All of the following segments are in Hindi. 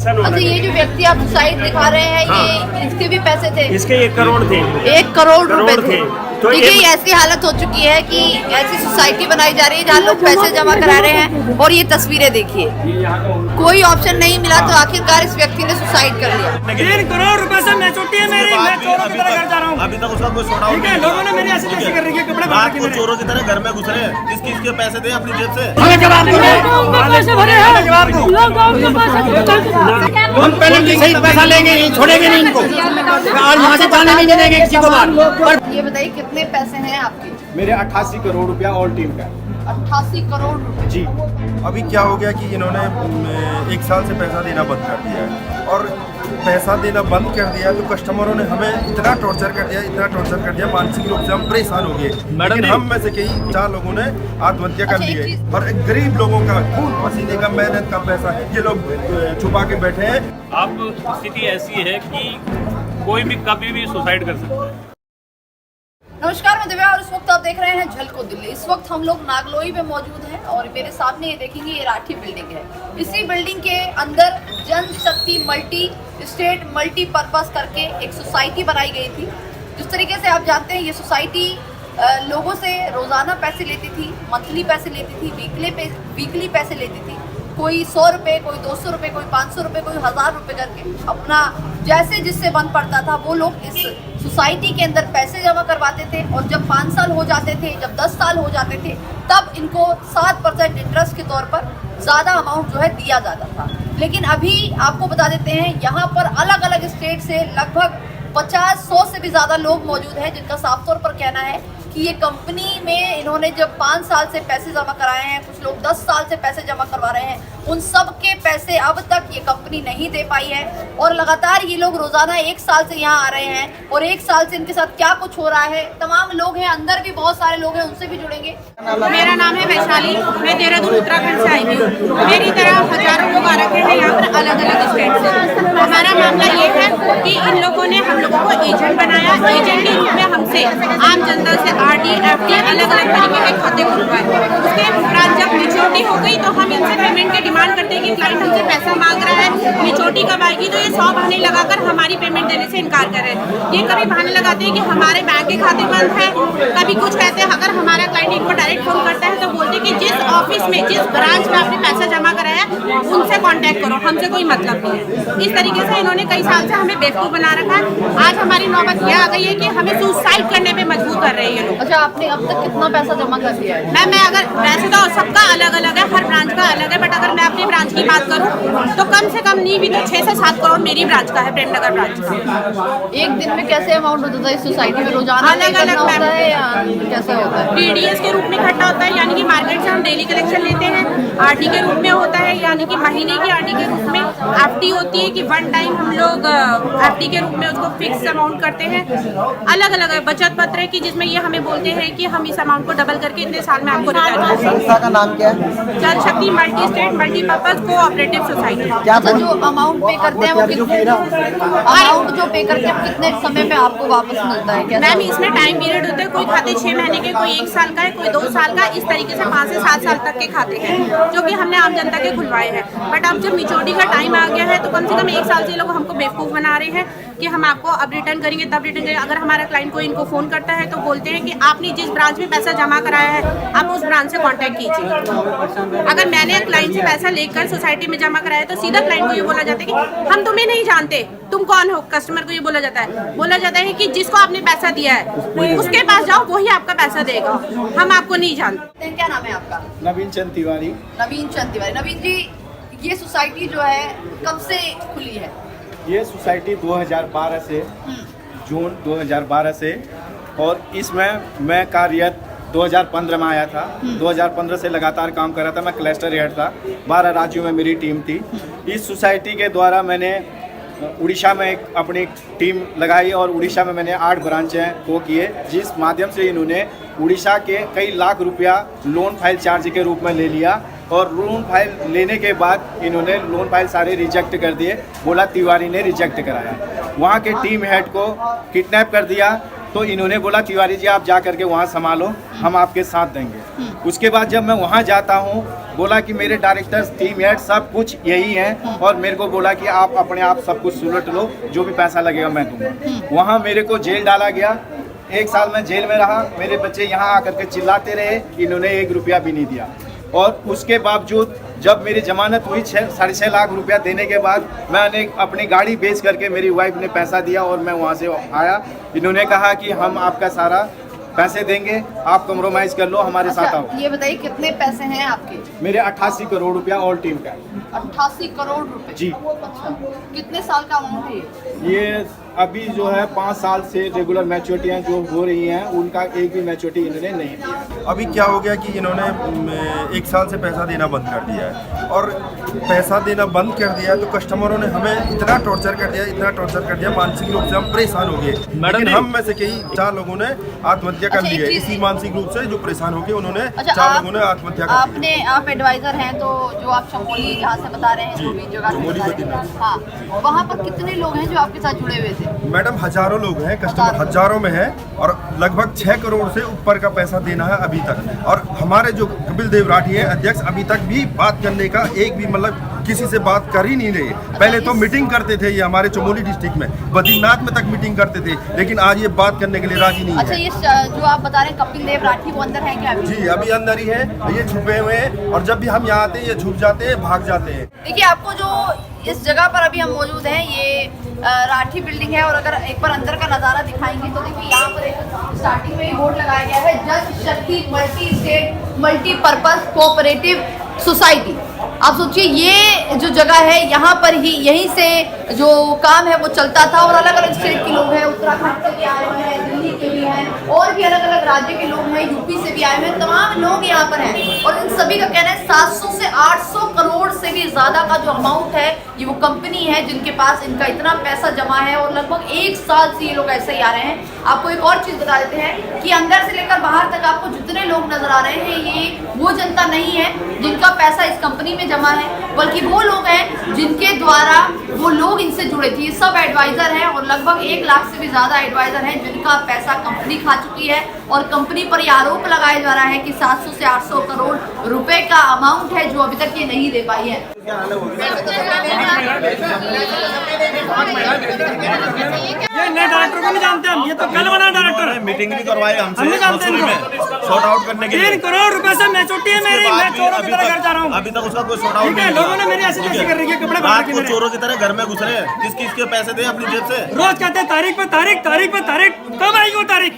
अच्छा, ये जो व्यक्ति आप सुसाइड दिखा रहे हैं, ये इसके भी पैसे थे? इसके 1 करोड़ थे। 1 करोड़ रुपए थे। तो देखिए ऐसी हालत हो चुकी है कि ऐसी सोसाइटी बनाई जा रही है जहाँ लोग पैसे जमा करा रहे हैं। और ये तस्वीरें देखिए, कोई ऑप्शन नहीं मिला तो आखिरकार इस व्यक्ति ने सुसाइड कर लिया। 3 करोड़ रुपए से मैं छुट्टी है मेरी, मैं चोरों की तरह घर जा रहा हूँ। अभी तक उसका कोई छोड़ा ठीक है, लोगों ने मेरी ऐसी तैसी कर रही है, कपड़े बांध के मेरे। चोरों की तरह घर में घुस रहे हैं। किस किस के पैसे दे अपनी जेब से? पैसे भरे हैं, जवाब दो। हम पेनल्टी सहित पैसा लेंगे नहीं, छोड़ेंगे नहीं इनको, और यहाँ से जाने नहीं देंगे किसी को बात। ये बताइए कितने पैसे हैं आपके? मेरे 88 करोड़ रुपया ऑल टीम का। 88 करोड़ रुपए जी। अभी क्या हो गया कि इन्होंने 1 साल से पैसा देना बंद कर दिया है, और पैसा देना बंद कर दिया तो कस्टमरों ने हमें इतना टॉर्चर कर दिया, मानसिक रूप से हम परेशान हो गए। लेकिन हम में से कई 4 लोगों ने आत्महत्या कर ली है, और गरीब लोगों का खून पसीने का मेहनत का पैसा है, ये लोग छुपा के बैठे हैं। अब स्थिति ऐसी है कि कोई भी कभी भी सुसाइड कर सकता है। नमस्कार, मैं दिव्या और इस वक्त आप देख रहे हैं झलको दिल्ली। इस वक्त हम लोग नागलोई में मौजूद हैं और मेरे सामने ये देखेंगे ये राठी बिल्डिंग है। इसी बिल्डिंग के अंदर जनशक्ति मल्टी स्टेट मल्टीपर्पज करके एक सोसाइटी बनाई गई थी। जिस तरीके से आप जानते हैं ये सोसाइटी लोगों से रोज़ाना पैसे लेती थी, मंथली पैसे लेती थी, वीकली पैसे लेती थी। कोई 100 रुपये, कोई 200 रुपये, कोई 500 रुपये, कोई 1000 रुपये करके अपना जैसे जिससे बन पड़ता था वो लोग इस सोसाइटी के अंदर पैसे जमा करवाते थे। और जब 5 साल हो जाते थे, जब 10 साल हो जाते थे, तब इनको 7% इंटरेस्ट के तौर पर ज़्यादा अमाउंट जो है दिया जाता था। लेकिन अभी आपको बता देते हैं यहाँ पर अलग अलग स्टेट से लगभग 50-100 से भी ज़्यादा लोग मौजूद हैं जिनका साफ तौर पर कहना है कि ये कंपनी में इन्होंने जब 5 साल से पैसे जमा कराए हैं, कुछ लोग 10 साल से पैसे जमा करवा रहे हैं, उन सब के पैसे अब तक ये कंपनी नहीं दे पाई है। और लगातार ये लोग रोज़ाना 1 साल से यहाँ आ रहे हैं और 1 साल से इनके साथ क्या कुछ हो रहा है, तमाम लोग हैं, अंदर भी बहुत सारे लोग हैं, उनसे भी जुड़ेंगे। मेरा नाम है वैशाली, मैं देहरादून उत्तराखंड से आई हूँ। मेरी तरह हजारों लोग आ रखे हैं यहाँ पर अलग अलग स्टेट से। हमारा मामला ये है कि इन लोगों ने हम लोगों को एजेंट बनाया, एजेंट के रूप में हमसे आम जनता से RD, FD अलग अलग तरीके के खाते खुलवाए। उसके उपरांत जब मेच्योरिटी हो गई तो हम इनसे पेमेंट की डिमांड करते हैं कि क्लाइंट हमसे पैसा मांग रहा है, मेच्योरिटी कब आएगी, तो ये 100 बहाने लगाकर हमारी पेमेंट देने से इनकार कर रहे हैं। ये कभी बहाने लगाते हैं कि हमारे बैंक के खाते बंद है, कभी कुछ कहते हैं। अगर हमारा क्लाइंट इनको डायरेक्ट फोन करता है तो बोलते हैं कि जिस ऑफिस में, जिस ब्रांच में आपने पैसा जमा कराया उनसे कॉन्टैक्ट करो, हमसे कोई मतलब नहीं है। इस तरीके से इन्होंने कई साल से हमें बेवकूफ़ बना रखा है। आज हमारी नौबत यह आ गई है कि हमें सुसाइड करने पे मजबूर कर रहे हैं ये लोग। अच्छा, आपने अब तक कितना पैसा जमा कर दिया है? मैं अगर वैसे तो सबका अलग अलग है, हर ब्रांच का अलग है, बट अगर मैं अपनी ब्रांच की बात करूं तो कम से कम नहीं भी तो 6 से 7 करोड़ मेरी ब्रांच का है, प्रेमनगर ब्रांच का। एक दिन में कैसे अमाउंट होता है इस सोसाइटी में? रोजाना अलग अलग होता है या कैसा होता है? TDS के रूप में इकट्ठा होता है, यानी कि मार्केट से हम डेली कलेक्शन लेते हैं। RD के रूप में होता है, यानी कि महीने की RD के रूप में। FD होती है कि 1 टाइम हम लोग FD के रूप में उसको फिक्स अमाउंट करते हैं। अलग अलग है। बचत पत्र है कि जिसमें ये हमें बोलते हैं कि हम इस अमाउंट को डबल करके इतने साल में आपको रिटर्न करेंगे। संस्था का नाम क्या है? Janshakti multi state multipurpose cooperative society. अच्छा, जो अमाउंट पे करते हैं वो अमाउंट जो पे करते हैं कितने समय में आपको वापस मिलता है? मैम इसमें टाइम पीरियड होते हैं, कोई खाते 6 महीने के, कोई 1 साल का है, कोई 2 साल का, इस तरीके से 5 से 7 साल तक के खाते हैं जो कि हमने आम जनता के खुलवाए हैं। बट अब जब मेच्योरिटी का टाइम आ गया है तो कम से कम 1 साल से लोग हमको बेवकूफ़ बना रहे हैं कि हम आपको अब रिटर्न करेंगे, तब रिटर्न करेंगे। अगर हमारा क्लाइंट को इनको फ़ोन करता है तो बोलते हैं कि आपने जिस ब्रांच में पैसा जमा कराया है आप उस ब्रांच से कांटेक्ट कीजिए। अगर मैंने क्लाइंट से पैसा लेकर सोसाइटी में जमा कराया तो सीधा क्लाइंट को ये बोला जाता है कि हम तुम्हें नहीं जानते, तुम कौन हो। कस्टमर को ये बोला जाता है कि जिसको आपने पैसा दिया है उसके पास जाओ, वही आपका पैसा देगा, हम आपको नहीं जानते। क्या नाम है आपका? नवीन चंद तिवारी। नवीन चंद तिवारी। नवीन जी, ये सोसाइटी जो है कब से खुली है? ये सोसाइटी 2012 से, जून 2012 से, और इसमें मैं कार्यरत 2015 में आया था। 2015 से लगातार काम कर रहा था। मैं क्लस्टर हेड था, 12 राज्यों में मेरी टीम थी। इस सोसाइटी के द्वारा मैंने उड़ीसा में एक अपनी टीम लगाई और उड़ीसा में मैंने 8 ब्रांचें को किए, जिस माध्यम से इन्होंने उड़ीसा के कई लाख रुपया लोन फाइल चार्ज के रूप में ले लिया। और लोन फाइल लेने के बाद इन्होंने लोन फाइल सारे रिजेक्ट कर दिए, बोला तिवारी ने रिजेक्ट कराया। वहाँ के टीम हेड को किडनैप कर दिया तो इन्होंने बोला तिवारी जी आप जा करके वहाँ संभालो, हम आपके साथ देंगे। उसके बाद जब मैं वहाँ जाता हूँ, बोला कि मेरे डायरेक्टर्स, टीम हेड सब कुछ यही हैं, और मेरे को बोला कि आप अपने आप सब कुछ सुलट लो, जो भी पैसा लगेगा मैं दूंगा। वहाँ मेरे को जेल डाला गया, 1 साल मैं जेल में रहा। मेरे बच्चे यहाँ आकर के चिल्लाते रहे, इन्होंने 1 रुपया भी नहीं दिया। और उसके बावजूद जब मेरी जमानत हुई 6.5 लाख रुपया देने के बाद मैंने अपनी गाड़ी बेच करके मेरी वाइफ ने पैसा दिया और मैं वहाँ से आया। इन्होंने कहा कि हम आपका सारा पैसे देंगे, आप कम्प्रोमाइज़ कर लो, हमारे साथ आओ। ये बताइए कितने पैसे हैं आपके? मेरे 88 करोड़ रुपया ऑल टीम का। 88 करोड़ रुपए? जी। अच्छा, कितने साल का अमाउंट है ये अभी जो है 5 साल से रेगुलर मैच्योरिटियाँ जो हो रही हैं, उनका एक भी मैच्योरिटी इन्होंने नहीं दिया। अभी क्या हो गया कि इन्होंने 1 साल से पैसा देना बंद कर दिया है, और पैसा देना बंद कर दिया तो कस्टमरों ने हमें इतना टॉर्चर कर दिया, मानसिक रूप से हम परेशान हो गए। लेकिन हम में से कई 4 लोगों ने आत्महत्या कर ली है, इसी मानसिक रूप से जो परेशान हो गए उन्होंने 4 लोगों ने आत्महत्या कर ली है। आप एडवाइजर हैं, तो जो आप चमोली जहाँ से बता रहे हैं, जो भी जगह से बता रहे हैं, हाँ, वहाँ पर कितने लोग हैं जो आपके साथ जुड़े हुए थे? मैडम हजारों लोग हैं, कस्टमर हजारों में है, और लगभग 6 करोड़ से ऊपर का पैसा देना है अभी तक। और हमारे जो कपिल देव राठी है अध्यक्ष, अभी तक भी बात करने का एक भी मतलब किसी से बात कर ही नहीं रहे। पहले तो मीटिंग करते थे, ये हमारे चमोली डिस्ट्रिक्ट में बद्रीनाथ में तक मीटिंग करते थे, लेकिन आज ये बात करने के लिए राजी नहीं अच्छा, है। ये जो आप बता रहे हैं कपिल देव राठी, वो अंदर है क्या अभी? जी अभी अंदर ही है, ये छुपे हुए हैं, और जब भी हम यहाँ आते हैं ये छुप जाते हैं, भाग जाते हैं। देखिए, आपको जो इस जगह पर अभी हम मौजूद हैं, ये राठी बिल्डिंग है, और अगर एक बार अंदर का नज़ारा दिखाएंगे तो देखिए यहाँ पर एक स्टार्टिंग में ही बोर्ड लगाया गया है, जल शक्ति multi state multipurpose cooperative society. आप सोचिए, ये जो जगह है यहाँ पर ही, यहीं से जो काम है वो चलता था, और अलग अलग स्टेट के लोग हैं, उत्तराखंड से भी आए हुए हैं, दिल्ली के भी हैं, और भी अलग अलग राज्य के लोग हैं, यूपी से भी आए हुए हैं, तमाम लोग यहाँ पर हैं। और इन सभी का कहना है 700 से 800 करोड़ से भी ज़्यादा का जो अमाउंट है, ये वो कंपनी है जिनके पास इनका इतना पैसा जमा है, और लगभग 1 साल से ये लोग ऐसे ही आ रहे हैं। आपको एक और चीज़ बता देते हैं कि अंदर से लेकर बाहर तक आपको जितने लोग नजर आ रहे हैं, ये वो जनता नहीं है जिनका पैसा इस कंपनी में जमा है, बल्कि वो लोग हैं जिनके द्वारा वो लोग इनसे जुड़े थे। ये सब एडवाइजर हैं, और लगभग 1 लाख से भी ज़्यादा एडवाइजर हैं जिनका पैसा कंपनी खा चुकी है, और कंपनी पर यह आरोप लगाया जा रहा है कि 700 से 800 करोड़ रुपए का अमाउंट है जो अभी तक ये नहीं दे पाई है। ये नए डायरेक्टर को नहीं जानते हम, ये तो कल बना डायरेक्टर है। मीटिंग भी करवाई हम नहीं जानते हमसे इनको। सॉर्ट आउट करने के लिए। 3 करोड़ रुपए से मैच्योरिटी है मेरी, मैं चोरों की तरह घर जा रहा हूँ। अभी तक उसका कोई सॉर्ट आउट ठीक है, नहीं लोगों ने मेरी ऐसी तैसी कर रही है, कपड़े बाहर रात के को मेरे। चोरों की तरह घर में घुस रहे हैं। किस किस के पैसे दे अपनी जेब से? रोज कहते हैं तारीख पे तारीख, तारीख पे तारीख, कब आएगी वो तारीख?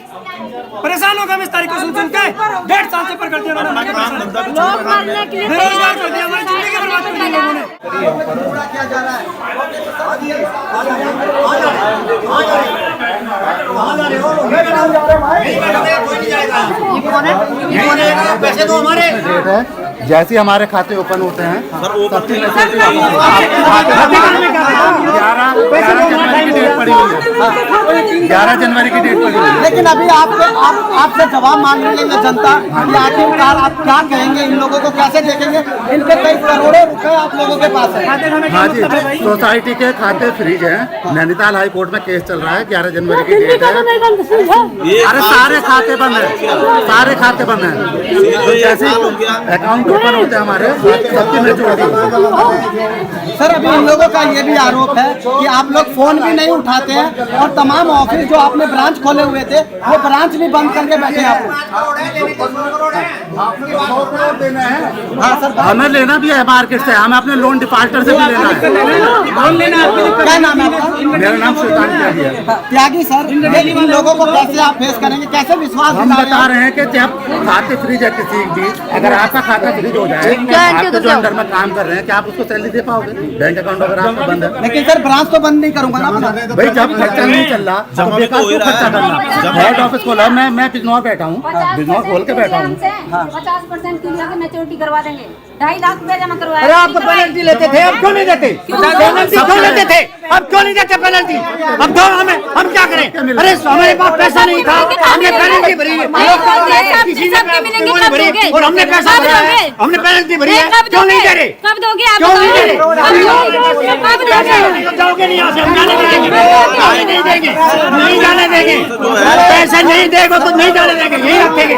परेशान हो गए हम इस तारीख को सुन सुन के। 1.5 साल से पर कर दिया अपना उन्होंने, काम धंधा भी छोड़ रखा है। बेरोजगार कर दिया, हमारी जिंदगी बर्बाद कर दी लोगों ने। पैसे दो हमारे। जैसे हमारे खाते ओपन होते हैं, सर ओपन 11 जनवरी की डेट पड़ी हुई है। लेकिन अभी आपसे जवाब मांगने लगे जनता कि आखिरकार आप क्या कहेंगे, इन लोगों को कैसे देखेंगे? इनके कई करोड़ों रुपए आप लोगों के पास है। हाँ जी, सोसाइटी के खाते फ्रीज हैं। नैनीताल हाई कोर्ट में केस चल रहा है, 11 जनवरी की डेट है। अरे सारे खाते बंद है, सारे खाते बंद है। जैसे अकाउंट ओपन होते हैं हमारे, सबकी मैच्योरिटी। सर अभी इन लोगों का ये भी आरोप है कि आप लोग फोन भी नहीं उठाते हैं, और तमाम ऑफिस जो आपने ब्रांच खोले हुए थे वो ब्रांच भी बंद करके बैठे हैं आप। हाँ सर, हमें लेना भी है मार्केट से, हमें अपने लोन डिफाल्टर से भी लेना है। लोन लेना है। क्या नाम है आपका? मेरा नाम सुल्तान त्यागी है। त्यागी सर, इन लोगों को कैसे आप फेस करेंगे, कैसे विश्वास हम बता रहे हैं कि जब खाते फ्रीज है किसी भी, अगर आपका खाता फ्रीज हो जाए, आप जो अंडर में काम कर रहे हैं, क्या आप उसको सैलरी दे पाओगे? बैंक अकाउंट अगर आपका बंद है। लेकिन सर ब्रांच तो बंद नहीं करूंगा ना अपना। भाई जब खर्चा नहीं चल रहा तो बेकार क्यों खर्चा करना? हेड ऑफिस खोला, मैं बिजनौर बैठा हूँ, बिजनौर खोल के बैठा हूँ। 50% की मैच्योरिटी करवा देंगे, 2.5 लाख रुपया जमा करवाया। अरे आप तो पेनल्टी लेते थे, अब क्यों नहीं देते? पेनल्टी क्यों लेते थे, अब क्यों नहीं देते पेनल्टी? अब क्यों हम क्या करें? अरे हमारे पास पैसा नहीं था, हमने पेनल्टी भरी है, किसी ने नहीं भरी और हमने पैसा भरा है, हमने पेनल्टी भरी है, क्यों नहीं दे रहे? कब दोगे आप? क्यों नहीं दे रहे? कब दोगे? जाओगे नहीं यहाँ से, हम जाने नहीं देंगे, नहीं जाने देंगे, पैसा नहीं देगा तो नहीं जाने देंगे, यही रखेंगे,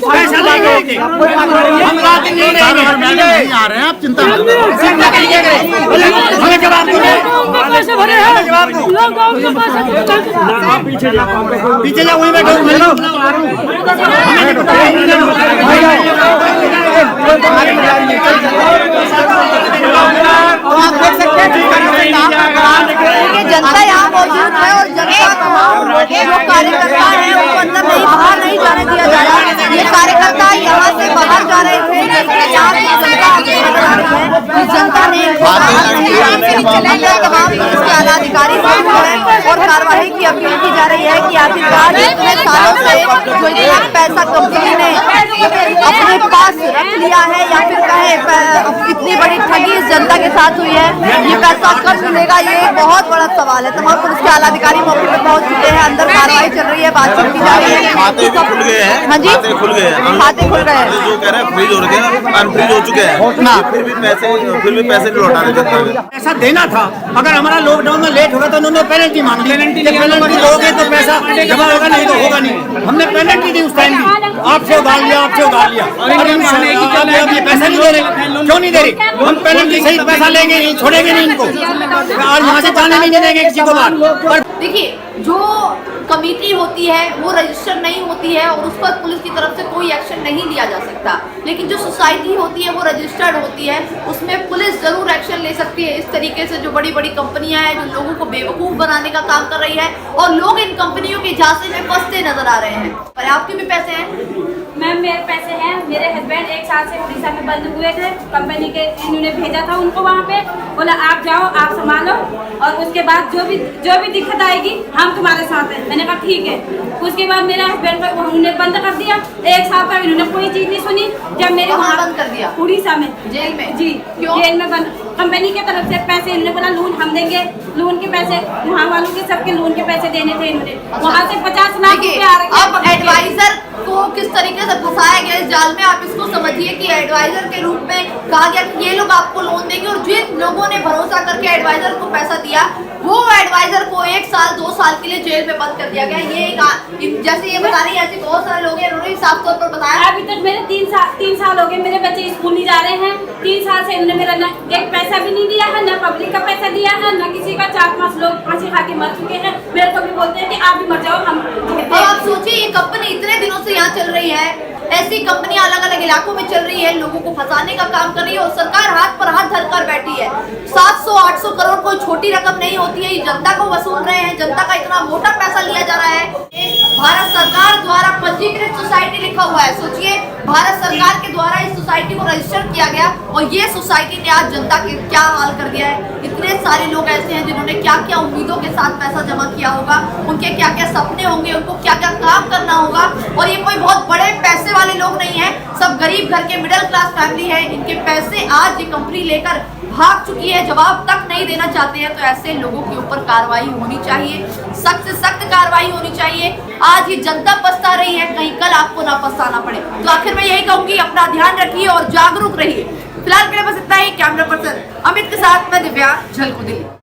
पैसा लेंगे, हम रात नहीं नहीं आ रहे हैं आप, चिंता मत करो। हमें जवाब दो, जवाब दो, पीछे जाओ, वहीं बैठो, मिल लो, जनता यहाँ मौजूद है और जनता तमाम जो कार्यकर्ता है उनको अंदर नहीं, बाहर नहीं जाने दिया जा रहा है। ये कार्यकर्ता यहाँ से बाहर जा रहे थे, जनता ने तमाम पुलिस के आला अधिकारी और कार्रवाई की अपील की जा रही है कि आखिरकार इतने सालों से जो इतना पैसा कंपनी ने अपने पास रख लिया है या फिर कहे इतनी बड़ी ठगी इस जनता के साथ हुई है, ये पैसा कब मिलेगा, ये बहुत बड़ा सवाल है। तमाम पुलिस के आला अधिकारी मौके पर पहुंच चुके हैं, अंदर कार्रवाई चल रही है, बातचीत की जा रही है। खाते भी खुल गए हैं, हाँ जी, खाते खुल गए हैं, खाते खुल गए हैं, जो कह रहे हैं फ्रीज हो रखे हैं, अनफ्रीज हो चुके हैं, फिर भी पैसे नहीं लौटा रहे। पैसा देना था, अगर हमारा लॉकडाउन में लेट होगा तो उन्होंने पेनल्टी मांग ली, पेनल्टी दोगे तो पैसा जमा होगा, नहीं तो होगा नहीं। हमने पेनल्टी दी उस टाइम भी, आपसे उधार लिया, आपसे उधार लिया, ये पैसा नहीं दे रहे, क्यों नहीं दे रहे? हम पेनल्टी सही पैसा लेंगे नहीं, छोड़ेंगे नहीं इनको, और यहाँ से जाने नहीं देंगे किसी को बाहर। देखिए, जो कमेटी होती है वो रजिस्टर नहीं होती है और उस पर पुलिस की तरफ से कोई एक्शन नहीं लिया जा सकता, लेकिन जो सोसाइटी होती है वो रजिस्टर्ड होती है, उसमें पुलिस जरूर एक्शन ले सकती है। इस तरीके से जो बड़ी बड़ी कंपनियां हैं जो लोगों को बेवकूफ़ बनाने का काम कर रही है और लोग इन कंपनियों के झांसे में फंसते नजर आ रहे हैं। पर आपके भी पैसे हैं मैम, मेरे पैसे हैं। मेरे हस्बैंड 1 साल से उड़ीसा में बंद हुए थे, कंपनी के इन्होंने भेजा था उनको वहाँ पे, बोला आप जाओ, आप संभालो और उसके बाद जो भी दिक्कत आएगी हम तुम्हारे साथ हैं। मैंने कहा ठीक है। उसके बाद मेरे हस्बैंड को उन्होंने बंद कर दिया, 1 साल तक इन्होंने कोई चीज़ नहीं सुनी। जब मेरे वहाँ बंद कर दिया उड़ीसा में, जेल में? जी, क्यों? जेल में बंद। कंपनी की तरफ से पैसे इन्होंने बोला लोन हम देंगे, लोन के पैसे वहाँ वालों के सबके लोन के पैसे देने थे इन्होंने, वहाँ से 50 लाख रुपए आ रखे। अब एडवाइजर को किस तरीके से फंसाया गया इस जाल में, आप इसको समझिए कि एडवाइजर के रूप में कहा गया कि ये लोग आपको लोन देंगे और जिन लोगों ने भरोसा करके एडवाइजर को पैसा दिया वो एडवाइजर को 1 साल 2 साल के लिए जेल में बंद कर दिया गया। ये जैसे ये बता रही है, ऐसे बहुत सारे लोग हैं, उन्होंने साफ तौर पर बताया। अभी तक मेरे 3 साल हो गए, मेरे बच्चे स्कूल नहीं जा रहे हैं। 3 साल से इन्होंने मेरा न एक पैसा भी नहीं दिया है, न पब्लिक का पैसा दिया है, न किसी का। 4-5 लोग फांसी खा के मर चुके हैं। मेरे को भी बोलते हैं कि आप भी मर जाओ, हम। आप सोचिए, ये कंपनी इतने दिनों से यहाँ चल रही है, ऐसी कंपनियां अलग अलग इलाकों में चल रही है, लोगों को फंसाने का काम कर रही है और सरकार हाथ पर हाथ धरकर बैठी है। 700-800 करोड़ कोई छोटी रकम नहीं होती है, ये जनता को वसूल रहे हैं, जनता का इतना मोटा पैसा लिया जा रहा है। भारत सरकार द्वारा पंजीकृत सोसाइटी लिखा हुआ है, सोचिए, भारत सरकार के द्वारा इस सोसाइटी को रजिस्टर किया गया और ये सोसाइटी ने आज जनता के क्या हाल कर दिया है। इतने सारे लोग ऐसे हैं जिन्होंने क्या क्या उम्मीदों के साथ पैसा जमा किया होगा, उनके क्या क्या सपने होंगे, उनको क्या क्या काम करना होगा। और ये कोई बहुत बड़े पैसे वाले लोग नहीं है, सब गरीब घर के मिडिल क्लास फैमिली है। इनके पैसे आज ये कंपनी लेकर भाग चुकी है, जवाब तक नहीं देना चाहते हैं। तो ऐसे लोगों के ऊपर कार्रवाई होनी चाहिए, सख्त से सख्त कार्रवाई होनी चाहिए। आज ये जनता पछता रही है, कहीं कल आपको ना पछताना पड़े। तो आखिर मैं यही कहूंगी, अपना ध्यान रखिए और जागरूक रहिए। फिलहाल के लिए बस इतना ही। कैमरा पर्सन अमित के साथ मैं दिव्या, झलको दिल्ली।